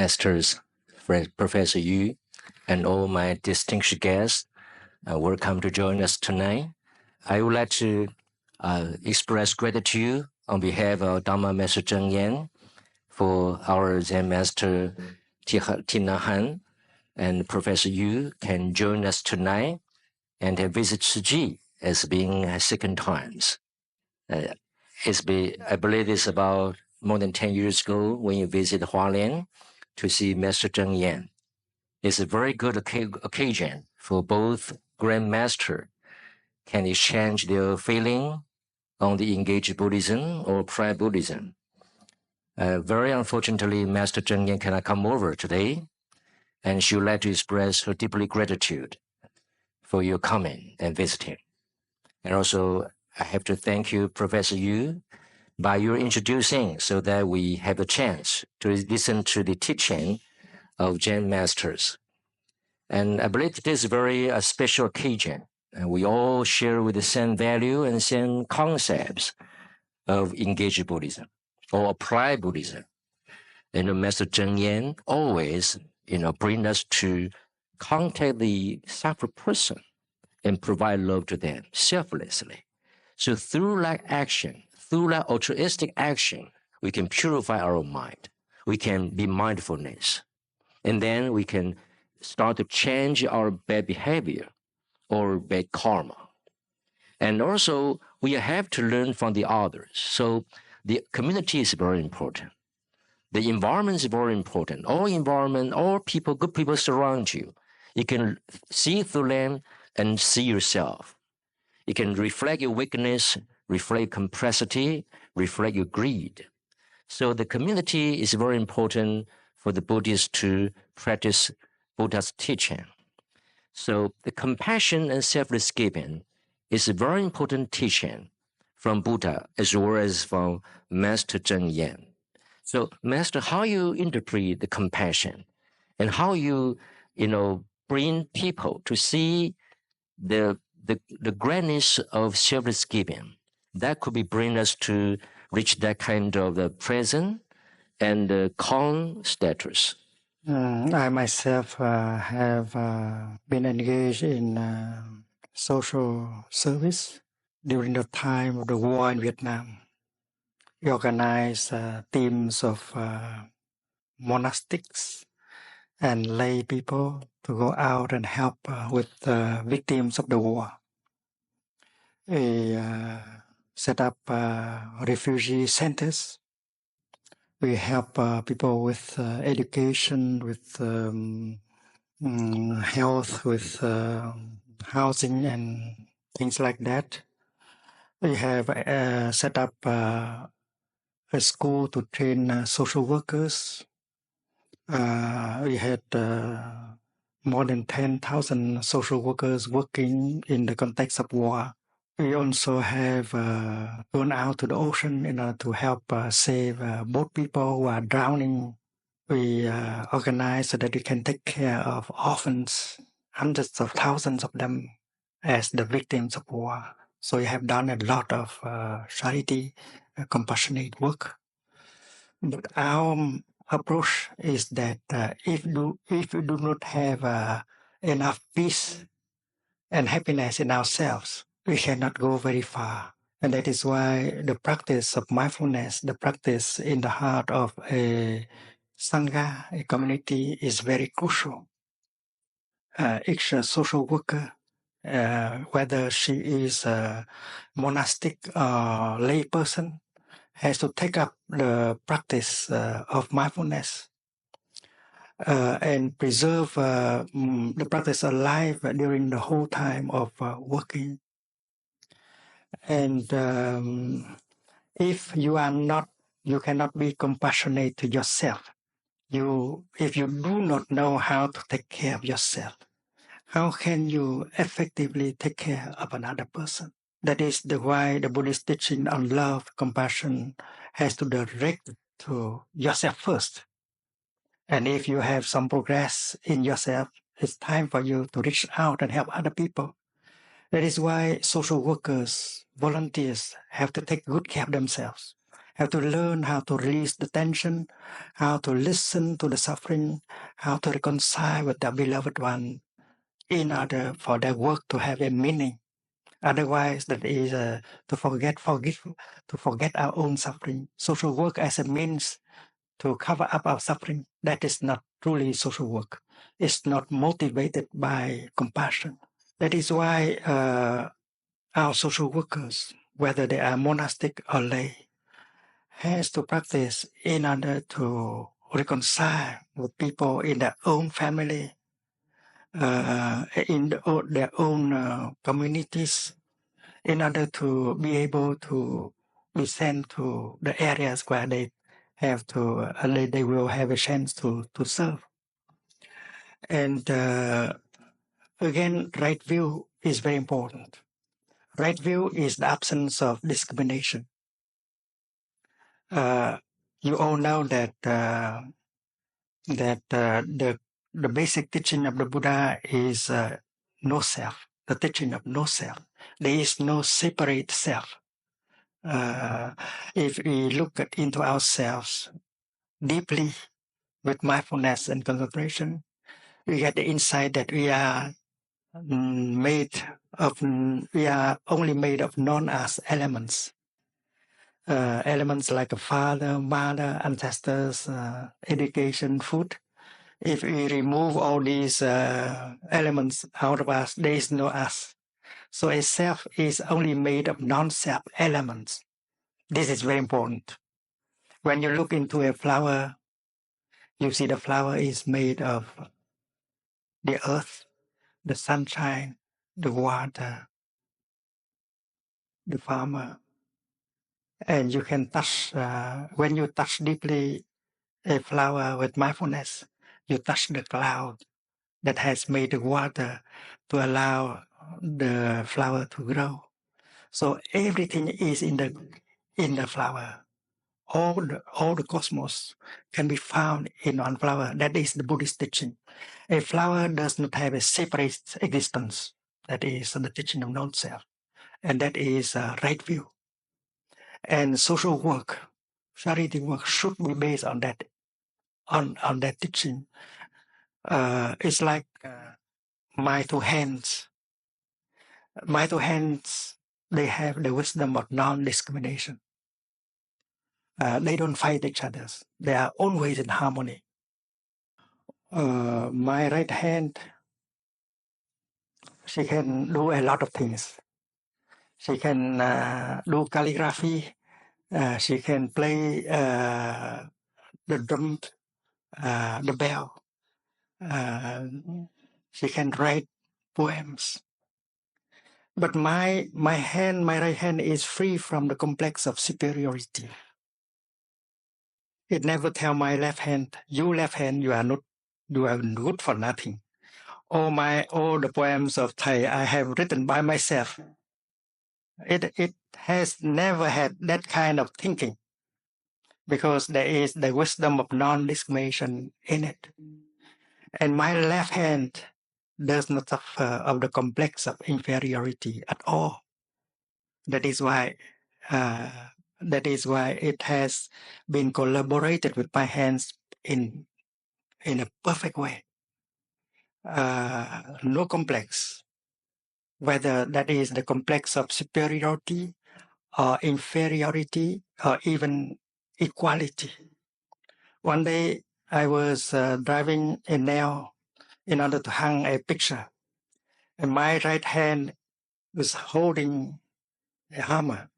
Masters, Professor Yu, and all my distinguished guests. Welcome to join us tonight. I would like to express gratitude on behalf of Dharma Master Zheng Yan for our Zen Master Tina Han and Professor Yu can join us tonight and visit Tzu as being second times. I believe it's about more than 10 years ago when you visit Hualien to see Master Zheng Yan. It's a very good occasion for both Grandmaster can exchange their feeling on the engaged Buddhism or prior Buddhism. Very unfortunately, Master Zheng Yan cannot come over today, and she would like to express her deeply gratitude for your coming and visiting. And also, I have to thank you, Professor Yu, by your introducing so that we have a chance to listen to the teaching of Zen Masters. And I believe it is a very special occasion. And we all share with the same value and same concepts of engaged Buddhism or applied Buddhism. And Master Zheng Yan always, bring us to contact the suffering person and provide love to them selflessly. So through that action, through that altruistic action, we can purify our mind. We can be mindfulness. And then we can start to change our bad behavior or bad karma. And also, we have to learn from the others. So the community is very important. The environment is very important. All environment, all people, good people surround you. You can see through them and see yourself. You can reflect your weakness, reflect your complexity, reflect your greed. So the community is very important for the Buddhists to practice Buddha's teaching. So the compassion and selfless giving is a very important teaching from Buddha as well as from Master Zheng Yan. So Master, how you interpret the compassion and how you, bring people to see the greatness of selfless giving, that could be bring us to reach that kind of the present and calm status. I myself have been engaged in social service during the time of the war in Vietnam. We organized teams of monastics and lay people to go out and help with the victims of the war. We set up refugee centers. We help people with education, with health, with housing and things like that. We have set up a school to train social workers. We had more than 10,000 social workers working in the context of war. We also have gone out to the ocean in order to help save boat people who are drowning. We organize so that we can take care of orphans, hundreds of thousands of them as the victims of war. So we have done a lot of charity, compassionate work. But our approach is that if we do not have enough peace and happiness in ourselves, we cannot go very far. And that is why the practice of mindfulness, the practice in the heart of a Sangha, a community, is very crucial. Each social worker, whether she is a monastic or lay person, has to take up the practice of mindfulness and preserve the practice alive during the whole time of working. And if you cannot be compassionate to yourself. If you do not know how to take care of yourself, how can you effectively take care of another person? That is why the Buddhist teaching on love, compassion has to direct to yourself first. And if you have some progress in yourself, it's time for you to reach out and help other people. That is why social workers, volunteers have to take good care of themselves. have to learn how to release the tension, how to listen to the suffering, how to reconcile with their beloved one in order for their work to have a meaning. Otherwise, that is to forget our own suffering. Social work as a means to cover up our suffering, that is not truly social work. It's not motivated by compassion. That is why our social workers, whether they are monastic or lay, has to practice in order to reconcile with people in their own family, in their own communities, in order to be able to be sent to the areas where they have to, they will have a chance to serve. And again, right view is very important. Right view is the absence of discrimination. You all know that the basic teaching of the Buddha is no self, the teaching of no self. There is no separate self. If we look into ourselves deeply with mindfulness and concentration, we get the insight that we are only made of non-us elements. Elements like a father, mother, ancestors, education, food. If we remove all these elements out of us, there is no us. So a self is only made of non-self elements. This is very important. When you look into a flower, you see the flower is made of the earth, the sunshine, the water, the farmer. And you can touch, when you touch deeply a flower with mindfulness, you touch the cloud that has made the water to allow the flower to grow. So everything is in the flower. All the cosmos can be found in one flower. That is the Buddhist teaching. A flower does not have a separate existence. That is the teaching of non-self. And that is right view. And social work, charity work should be based on that, on that teaching. It's like my two hands. My two hands, they have the wisdom of non-discrimination. They don't fight each other. They are always in harmony. My right hand, she can do a lot of things. She can do calligraphy. She can play the drum, the bell. She can write poems. But my right hand is free from the complex of superiority. It never tell my left hand, you are good for nothing. All the poems of Thai I have written by myself. It has never had that kind of thinking, because there is the wisdom of non-discrimination in it. And my left hand does not suffer of the complex of inferiority at all. That is why it has been collaborated with my hands in a perfect way. No complex, whether that is the complex of superiority or inferiority or even equality. One day I was driving a nail in order to hang a picture, and my right hand was holding a hammer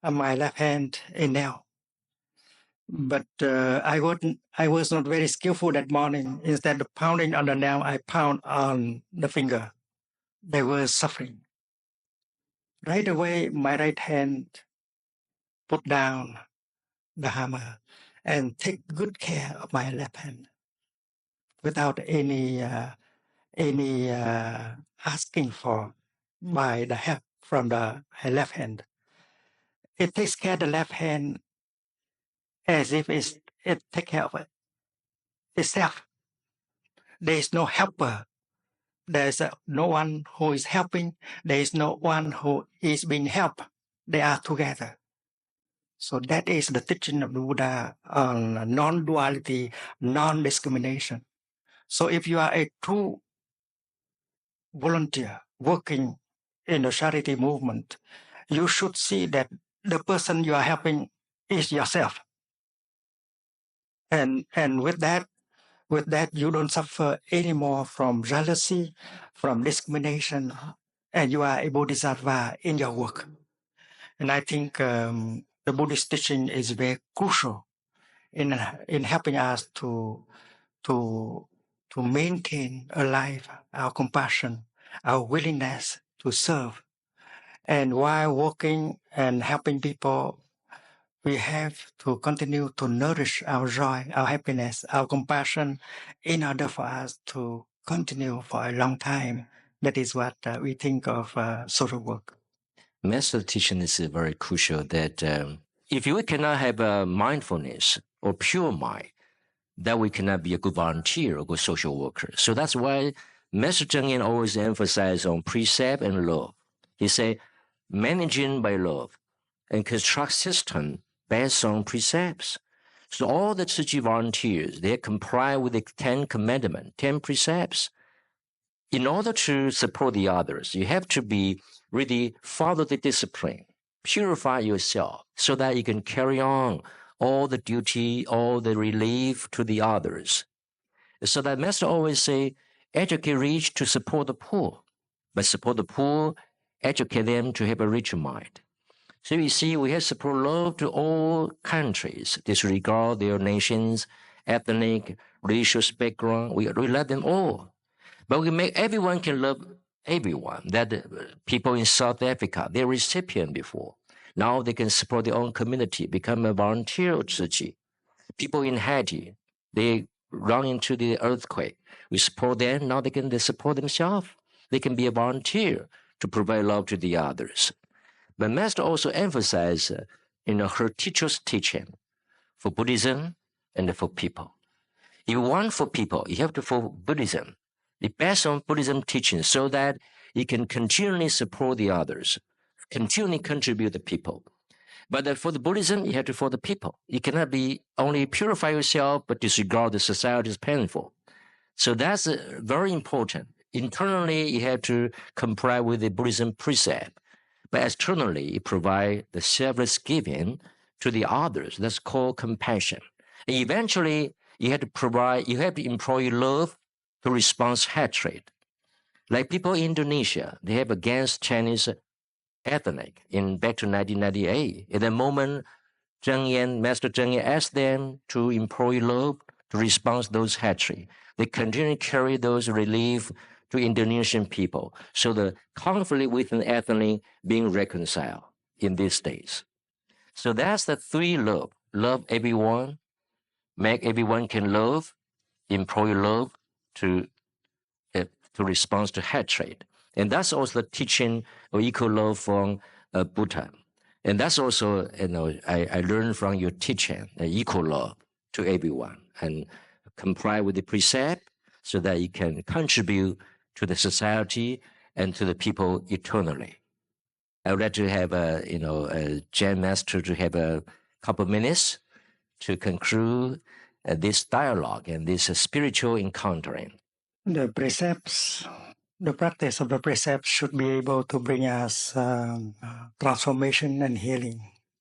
and my left hand a nail. But I was not very skillful that morning. Instead of pounding on the nail, I pound on the finger. They were suffering. Right away, my right hand put down the hammer and take good care of my left hand without any asking for by the help from the left hand. It takes care of the left hand as if it takes care of itself. There is no helper. There is no one who is helping. There is no one who is being helped. They are together. So that is the teaching of the Buddha on non-duality, non-discrimination. So if you are a true volunteer working in the charity movement, you should see that the person you are helping is yourself. And with that, you don't suffer anymore from jealousy, from discrimination, and you are a bodhisattva in your work. And I think the Buddhist teaching is very crucial in helping us to maintain alive our compassion, our willingness to serve. And while working and helping people, we have to continue to nourish our joy, our happiness, our compassion in order for us to continue for a long time. That is what we think of social work. Master teaching is very crucial that if you cannot have a mindfulness or pure mind, then we cannot be a good volunteer or good social worker. So that's why Master Cheng Yen always emphasizes on precept and love. He said, managing by love and construct system based on precepts. So all the Tzu Chi volunteers, they comply with the 10 commandments, 10 precepts. In order to support the others, you have to be really follow the discipline, purify yourself so that you can carry on all the duty, all the relief to the others. So that Master always say, educate rich to support the poor, but support the poor, educate them to have a richer mind. So you see, we have support love to all countries, disregard their nations, ethnic, religious background. We love them all. But we make everyone can love everyone. That people in South Africa, they're recipient before. Now they can support their own community, become a volunteer of Tzu Chi. People in Haiti, they run into the earthquake. We support them. Now they can support themselves. They can be a volunteer to provide love to the others. But Master also emphasized, her teacher's teaching for Buddhism and for people. If you want for people, you have to for Buddhism. You pass on Buddhism teaching so that you can continually support the others, continually contribute to people. But for the Buddhism, you have to for the people. You cannot be only purify yourself, but disregard the society is painful. So that's very important. Internally, you have to comply with the Buddhism precept. But externally, you provide the selfless giving to the others. That's called compassion. And eventually, you have to employ love to respond hatred. Like people in Indonesia, they have against Chinese ethnic back to 1998. At the moment, Master Cheng Yen asked them to employ love to respond to those hatred. They continue to carry those relief to Indonesian people. So the conflict within ethnic being reconciled in these days. So that's the three love. Love everyone, make everyone can love, employ love to respond to hatred. And that's also the teaching of equal love from Buddha. And that's also, I learned from your teaching, equal love to everyone and comply with the precept so that you can contribute to the society and to the people eternally. I would like to have a Zen Master to have a couple of minutes to conclude this dialogue and this spiritual encountering. The precepts, the practice of the precepts should be able to bring us transformation and healing.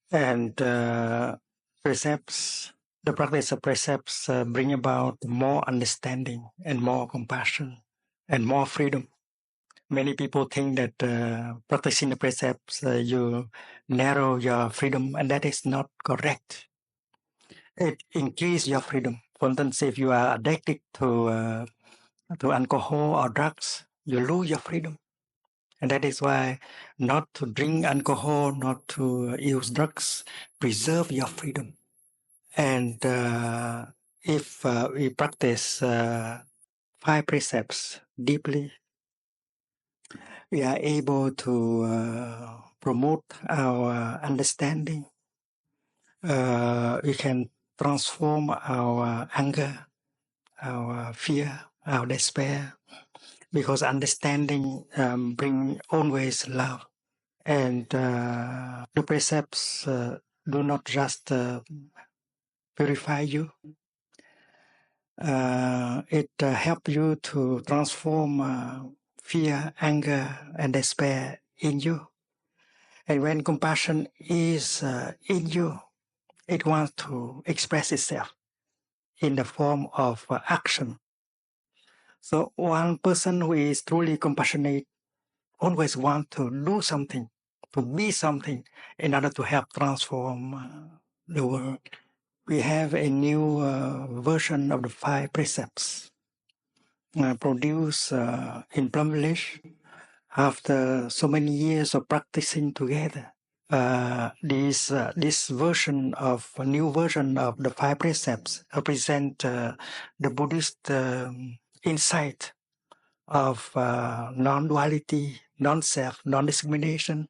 And precepts, the practice of precepts bring about more understanding and more compassion and more freedom. Many people think that practicing the precepts, you narrow your freedom, and that is not correct. It increases your freedom. For instance, if you are addicted to alcohol or drugs, you lose your freedom. And that is why not to drink alcohol, not to use drugs, preserve your freedom. And if we practice 5 precepts deeply, we are able to promote our understanding. We can transform our anger, our fear, our despair, because understanding brings always love. And the precepts do not just purify you. It helps you to transform fear, anger, and despair in you. And when compassion is in you, it wants to express itself in the form of action. So one person who is truly compassionate always wants to do something, to be something in order to help transform the world. We have a new version of the 5 precepts produced in Plum Village after so many years of practicing together. This version of a new version of the 5 precepts represent the Buddhist insight of non-duality, non-self, non-discrimination,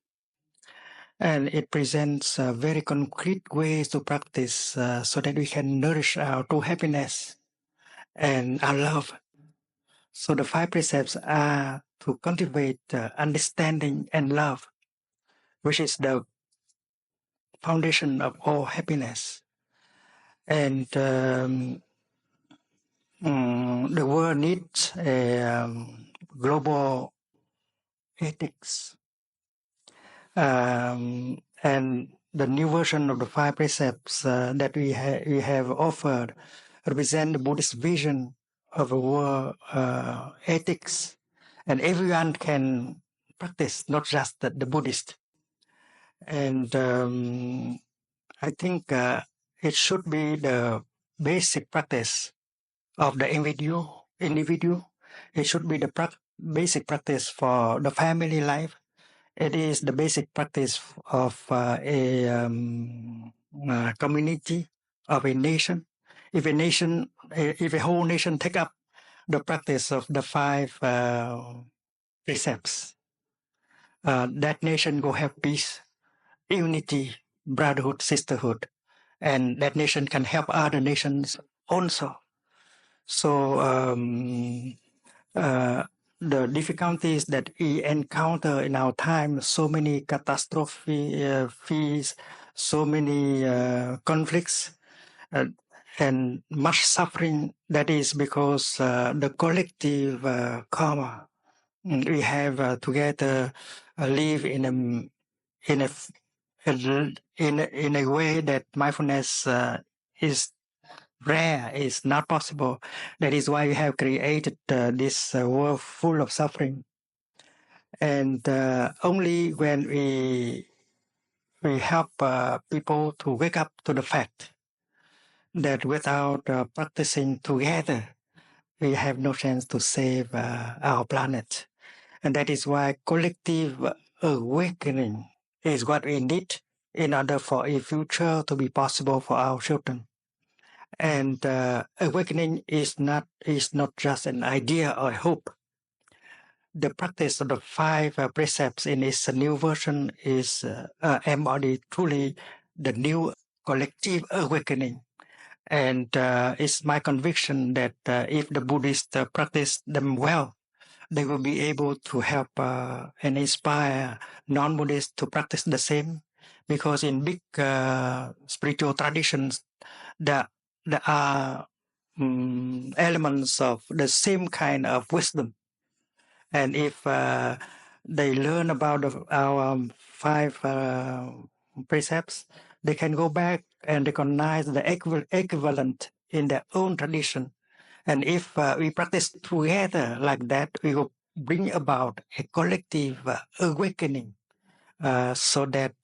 and it presents very concrete ways to practice so that we can nourish our true happiness and our love. So the 5 precepts are to cultivate understanding and love, which is the foundation of all happiness. And the world needs a global ethics. And the new version of the 5 precepts that we have offered represent the Buddhist vision of a world ethics, and everyone can practice, not just the Buddhist. And I think it should be the basic practice of the individual. It should be the basic practice for the family life. It is the basic practice of a community, of a nation. If a whole nation take up the practice of the 5 precepts, that nation will have peace, unity, brotherhood, sisterhood, and that nation can help other nations also. So the difficulties that we encounter in our time, so many catastrophes, so many conflicts, and much suffering, that is because the collective karma we have together live in a way that mindfulness is rare, is not possible. That is why we have created this world full of suffering. And only when we help people to wake up to the fact that without practicing together, we have no chance to save our planet. And that is why collective awakening is what we need in order for a future to be possible for our children. And awakening is not just an idea or a hope. The practice of the 5 precepts in its new version is embodied truly the new collective awakening. And it's my conviction that if the Buddhists practice them well, they will be able to help and inspire non-Buddhists to practice the same. Because in big spiritual traditions, there are elements of the same kind of wisdom. And if they learn about our 5 precepts, they can go back and recognize the equivalent in their own tradition. And if we practice together like that, we will bring about a collective awakening so that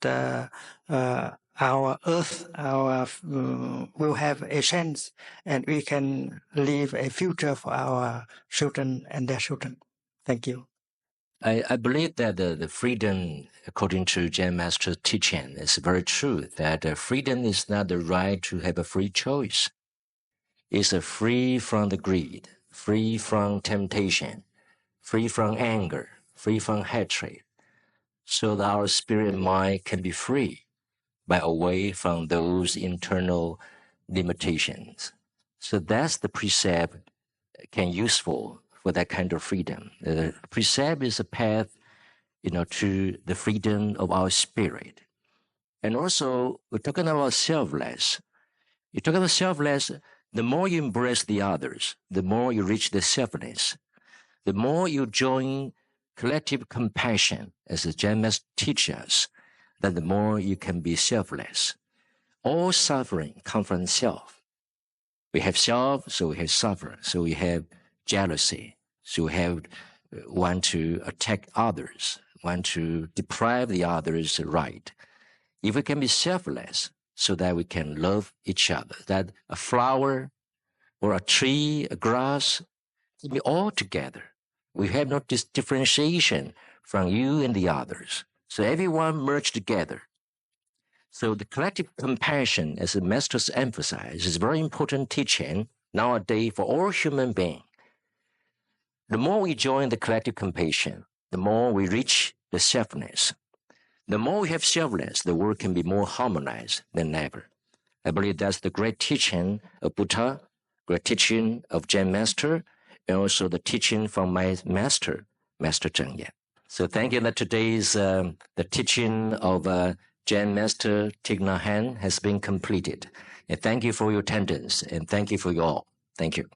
our earth will have a chance, and we can leave a future for our children and their children. Thank you. I believe that the freedom, according to Zen Master's teaching, is very true, that freedom is not the right to have a free choice. It's free from the greed, free from temptation, free from anger, free from hatred, so that our spirit and mind can be free, but away from those internal limitations. So that's the precept can useful for that kind of freedom. The precept is a path, to the freedom of our spirit. And also, we're talking about selfless. You're talking about selfless. The more you embrace the others, the more you reach the selfless. The more you join collective compassion, as the Zen Master teaches us, that the more you can be selfless. All suffering comes from self. We have self, so we have suffering. So we have jealousy. So we have want to attack others, want to deprive the others' right. If we can be selfless, so that we can love each other, that a flower or a tree, a grass, can be all together. We have no differentiation from you and the others. So everyone merged together. So the collective compassion, as the masters emphasize, is a very important teaching nowadays for all human beings. The more we join the collective compassion, the more we reach the selfness. The more we have selfless, the world can be more harmonized than ever. I believe that's the great teaching of Buddha, great teaching of Zen Master, and also the teaching from my master, Master Zheng Yan. So thank you that today's the teaching of Zen Master Thich Nhat Hanh has been completed. And thank you for your attendance, and thank you for you all. Thank you.